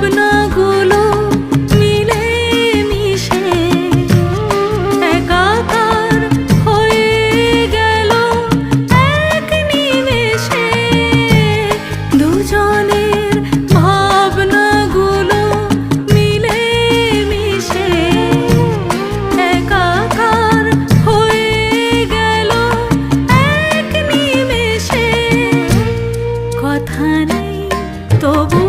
ভাবনাগুলো মিলে মিশে একাকার হয়ে গেল এক নিমেষে। দুজনের ভাবনাগুলো মিলে মিশে একাকার হয়ে গেল এক নিমেষে। কথা নেই তবু